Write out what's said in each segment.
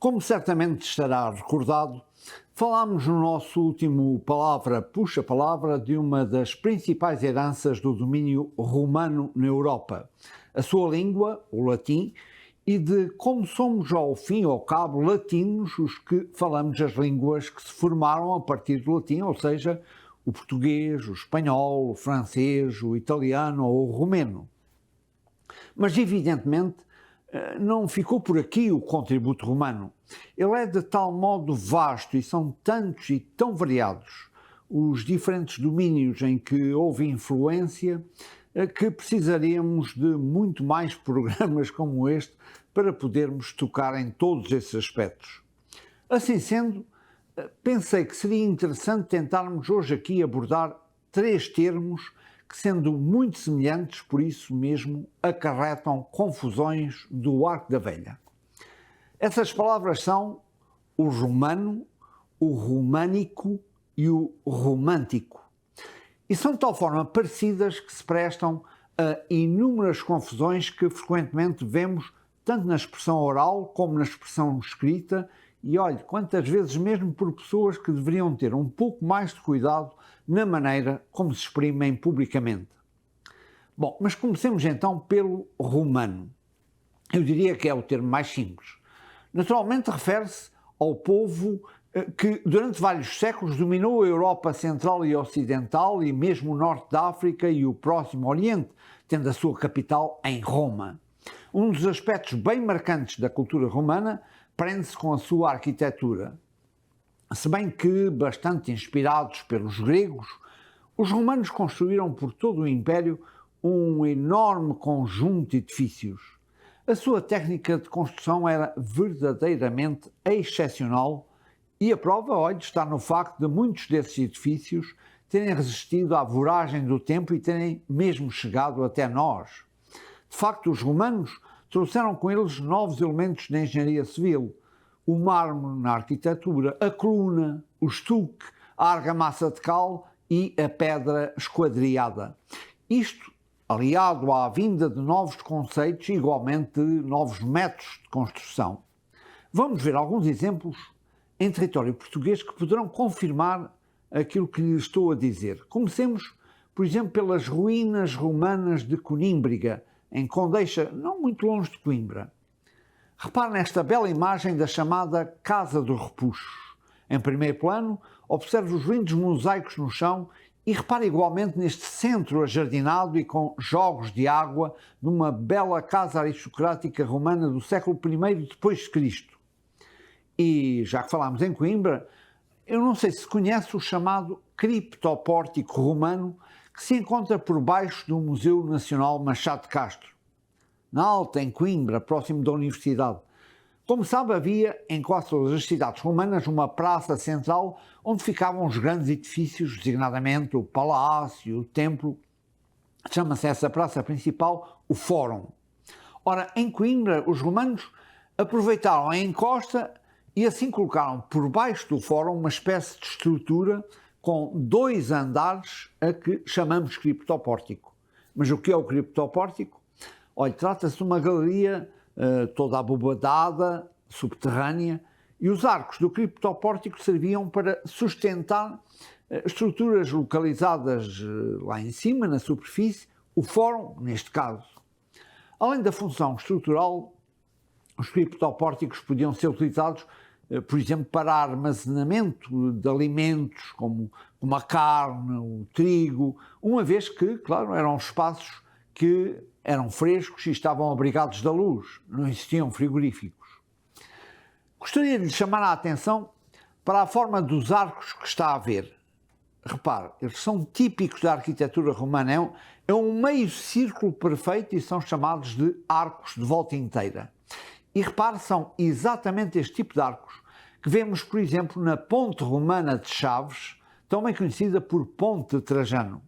Como certamente estará recordado, falámos no nosso último Palavra Puxa Palavra de uma das principais heranças do domínio romano na Europa, a sua língua, o latim, e de como somos, ao fim e ao cabo, latinos os que falamos as línguas que se formaram a partir do latim, ou seja, o português, o espanhol, o francês, o italiano ou o romeno. Mas, evidentemente, não ficou por aqui o contributo romano. Ele é de tal modo vasto e são tantos e tão variados os diferentes domínios em que houve influência que precisaríamos de muito mais programas como este para podermos tocar em todos esses aspectos. Assim sendo, pensei que seria interessante tentarmos hoje aqui abordar 3 termos que, sendo muito semelhantes, por isso mesmo acarretam confusões do arco da velha. Essas palavras são o romano, o românico e o romântico. E são de tal forma parecidas que se prestam a inúmeras confusões que frequentemente vemos tanto na expressão oral como na expressão escrita, e olhe, quantas vezes mesmo por pessoas que deveriam ter um pouco mais de cuidado na maneira como se exprimem publicamente. Bom, mas comecemos então pelo romano. Eu diria que é o termo mais simples. Naturalmente refere-se ao povo que durante vários séculos dominou a Europa Central e Ocidental e mesmo o Norte da África e o Próximo Oriente, tendo a sua capital em Roma. Um dos aspectos bem marcantes da cultura romana prende-se com a sua arquitetura. Se bem que, bastante inspirados pelos gregos, os romanos construíram por todo o Império um enorme conjunto de edifícios. A sua técnica de construção era verdadeiramente excepcional e a prova, olha, está no facto de muitos desses edifícios terem resistido à voragem do tempo e terem mesmo chegado até nós. De facto, os romanos trouxeram com eles novos elementos da engenharia civil, o mármore na arquitetura, a coluna, o estuque, a argamassa de cal e a pedra esquadriada. Isto aliado à vinda de novos conceitos e igualmente de novos métodos de construção. Vamos ver alguns exemplos em território português que poderão confirmar aquilo que lhe estou a dizer. Comecemos, por exemplo, pelas ruínas romanas de Conímbriga, em Condeixa, não muito longe de Coimbra. Repare nesta bela imagem da chamada Casa do Repuxo. Em primeiro plano, observe os lindos mosaicos no chão e repare igualmente neste centro ajardinado e com jogos de água numa bela casa aristocrática romana do século I depois de Cristo. E, já que falámos em Coimbra, eu não sei se conhece o chamado criptopórtico romano que se encontra por baixo do Museu Nacional Machado de Castro, na Alta, em Coimbra, próximo da Universidade. Como sabe, havia em quase todas as cidades romanas uma praça central onde ficavam os grandes edifícios, designadamente o palácio, o templo. Chama-se essa praça principal o Fórum. Ora, em Coimbra, os romanos aproveitaram a encosta e assim colocaram por baixo do Fórum uma espécie de estrutura com 2 andares a que chamamos criptopórtico. Mas o que é o criptopórtico? Olha, trata-se de uma galeria toda abobadada, subterrânea, e os arcos do criptopórtico serviam para sustentar estruturas localizadas lá em cima, na superfície, o fórum, neste caso. Além da função estrutural, os criptopórticos podiam ser utilizados, por exemplo, para armazenamento de alimentos, como a carne, o trigo, uma vez que, claro, eram espaços que eram frescos e estavam abrigados da luz, não existiam frigoríficos. Gostaria de lhe chamar a atenção para a forma dos arcos que está a ver. Repare, eles são típicos da arquitetura romana, é um meio círculo perfeito e são chamados de arcos de volta inteira. E repare, são exatamente este tipo de arcos que vemos, por exemplo, na Ponte Romana de Chaves, também conhecida por Ponte de Trajano.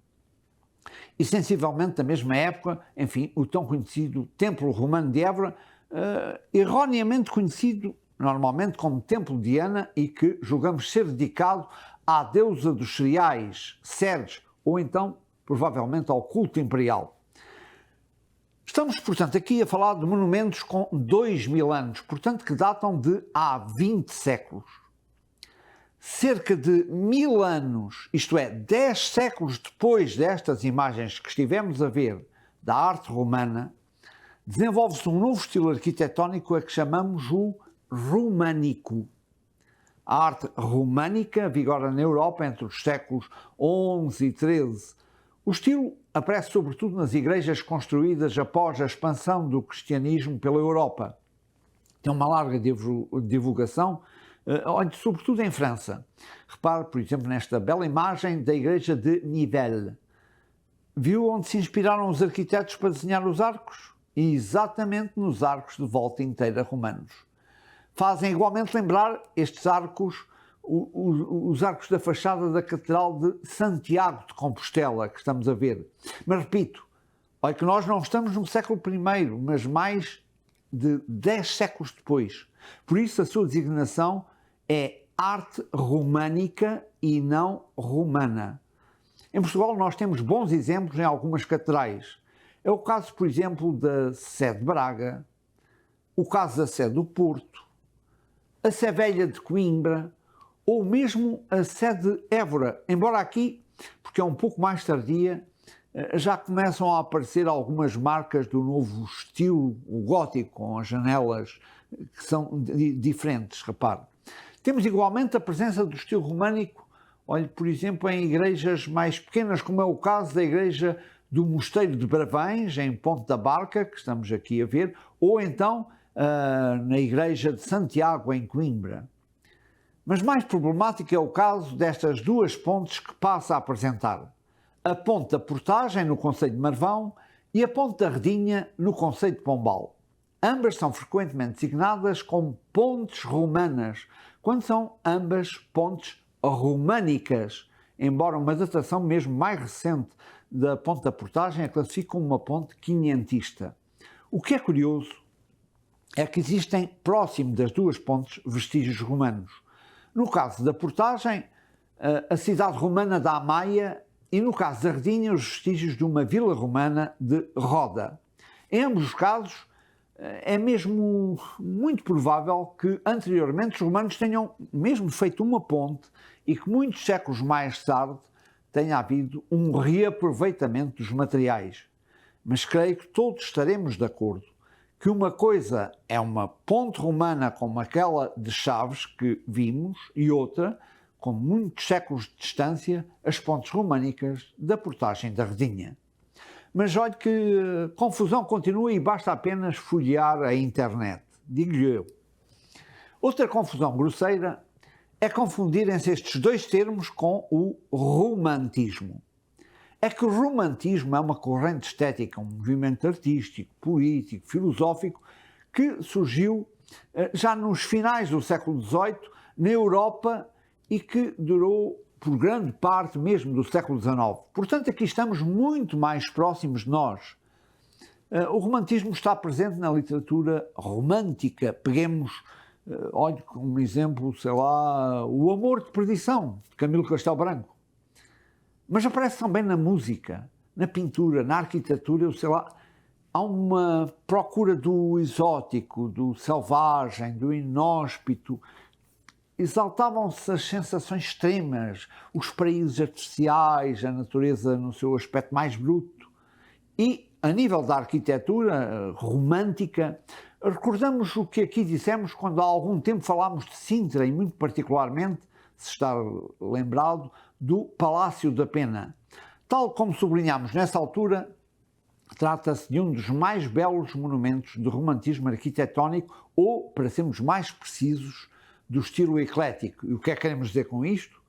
E sensivelmente da mesma época, enfim, o tão conhecido Templo Romano de Évora, erroneamente conhecido normalmente como Templo de Diana e que julgamos ser dedicado à deusa dos cereais, Ceres, ou então, provavelmente, ao culto imperial. Estamos, portanto, aqui a falar de monumentos com 2000 anos, portanto, que datam de há 20 séculos. Cerca de 1000 anos, isto é, 10 séculos depois destas imagens que estivemos a ver da arte romana, desenvolve-se um novo estilo arquitetónico a que chamamos o românico. A arte românica vigora na Europa entre os séculos XI e XIII. O estilo aparece sobretudo nas igrejas construídas após a expansão do cristianismo pela Europa. Tem uma larga divulgação, sobretudo em França. Repare, por exemplo, nesta bela imagem da igreja de Nivelles. Viu onde se inspiraram os arquitetos para desenhar os arcos? Exatamente nos arcos de volta inteira romanos. Fazem igualmente lembrar estes arcos, os arcos da fachada da Catedral de Santiago de Compostela, que estamos a ver. Mas repito, olha que nós não estamos no século I, mas mais de 10 séculos depois. Por isso a sua designação é arte românica e não romana. Em Portugal nós temos bons exemplos em algumas catedrais. É o caso, por exemplo, da Sé de Braga, o caso da Sé do Porto, a Sé Velha de Coimbra, ou mesmo a Sé de Évora, embora aqui, porque é um pouco mais tardia, já começam a aparecer algumas marcas do novo estilo, o gótico, com as janelas que são diferentes, repare. Temos igualmente a presença do estilo românico, olhe, por exemplo, em igrejas mais pequenas, como é o caso da igreja do Mosteiro de Bravães, em Ponte da Barca, que estamos aqui a ver, ou então na igreja de Santiago, em Coimbra. Mas mais problemático é o caso destas duas pontes que passa a apresentar. A Ponte da Portagem, no concelho de Marvão, e a Ponte da Redinha, no concelho de Pombal. Ambas são frequentemente designadas como pontes romanas, quando são ambas pontes românicas, embora uma datação mesmo mais recente da Ponte da Portagem a classifique como uma ponte quinhentista. O que é curioso é que existem, próximo das duas pontes, vestígios romanos. No caso da Portagem, a cidade romana da Amaia, e no caso da Redinha, os vestígios de uma vila romana de Roda. Em ambos os casos, é mesmo muito provável que anteriormente os romanos tenham mesmo feito uma ponte e que muitos séculos mais tarde tenha havido um reaproveitamento dos materiais. Mas creio que todos estaremos de acordo que uma coisa é uma ponte romana como aquela de Chaves que vimos e outra, com muitos séculos de distância, as pontes românicas da Portagem da Redinha. Mas olhe que confusão continua e basta apenas folhear a internet, digo-lhe eu. Outra confusão grosseira é confundirem-se estes dois termos com o romantismo. É que o romantismo é uma corrente estética, um movimento artístico, político, filosófico, que surgiu já nos finais do século XVIII na Europa e que durou por grande parte mesmo do século XIX. Portanto, aqui estamos muito mais próximos de nós. O romantismo está presente na literatura romântica. Peguemos, olhe como exemplo, sei lá, O Amor de Perdição, de Camilo Castelo Branco. Mas aparece também na música, na pintura, na arquitetura, sei lá, há uma procura do exótico, do selvagem, do inóspito. Exaltavam-se as sensações extremas, os paraísos artificiais, a natureza no seu aspecto mais bruto. E, a nível da arquitetura romântica, recordamos o que aqui dissemos quando há algum tempo falámos de Sintra, e muito particularmente, se está lembrado, do Palácio da Pena. Tal como sublinhámos nessa altura, trata-se de um dos mais belos monumentos do romantismo arquitetónico, ou, para sermos mais precisos, do estilo eclético. E o que é que queremos dizer com isto?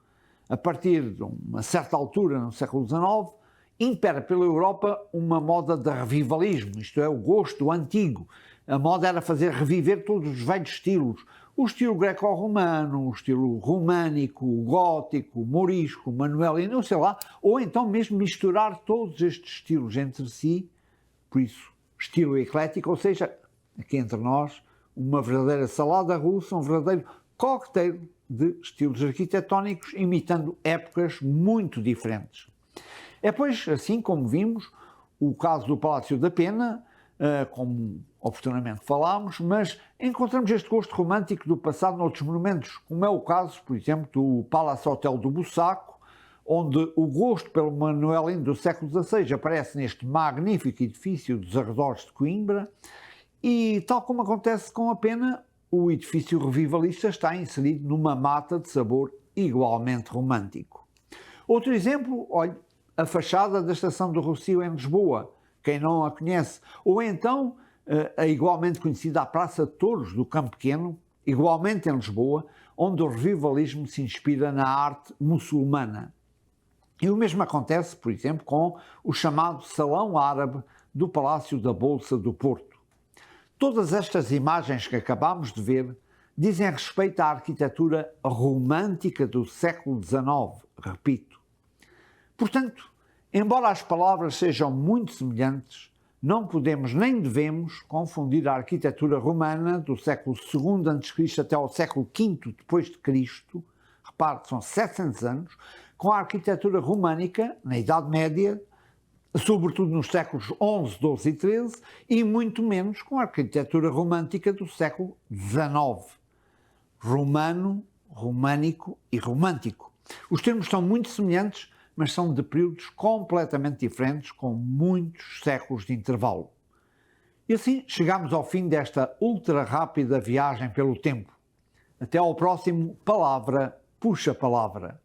A partir de uma certa altura, no século XIX, impera pela Europa uma moda de revivalismo, isto é, o gosto antigo. A moda era fazer reviver todos os velhos estilos. O estilo greco-romano, o estilo românico, o gótico, o morisco, o manuelino, sei lá, ou então mesmo misturar todos estes estilos entre si, por isso, estilo eclético, ou seja, aqui entre nós, uma verdadeira salada russa, um verdadeiro cocktail de estilos arquitetónicos, imitando épocas muito diferentes. É, pois, assim como vimos, o caso do Palácio da Pena, como oportunamente falámos, mas encontramos este gosto romântico do passado noutros monumentos, como é o caso, por exemplo, do Palace Hotel do Bussaco, onde o gosto pelo manuelino do século XVI aparece neste magnífico edifício dos arredores de Coimbra, e tal como acontece com a Pena, o edifício revivalista está inserido numa mata de sabor igualmente romântico. Outro exemplo, olhe, a fachada da Estação do Rossio em Lisboa, quem não a conhece, ou então a igualmente conhecida Praça de Touros do Campo Pequeno, igualmente em Lisboa, onde o revivalismo se inspira na arte muçulmana. E o mesmo acontece, por exemplo, com o chamado Salão Árabe do Palácio da Bolsa do Porto. Todas estas imagens que acabamos de ver dizem respeito à arquitetura romântica do século XIX, repito. Portanto, embora as palavras sejam muito semelhantes, não podemos nem devemos confundir a arquitetura romana do século II a.C. até ao século V depois de Cristo, repare, são 700 anos, com a arquitetura românica na Idade Média, sobretudo nos séculos XI, XII e XIII, e muito menos com a arquitetura romântica do século XIX. Romano, românico e romântico. Os termos são muito semelhantes, mas são de períodos completamente diferentes, com muitos séculos de intervalo. E assim chegamos ao fim desta ultra rápida viagem pelo tempo. Até ao próximo Palavra Puxa Palavra.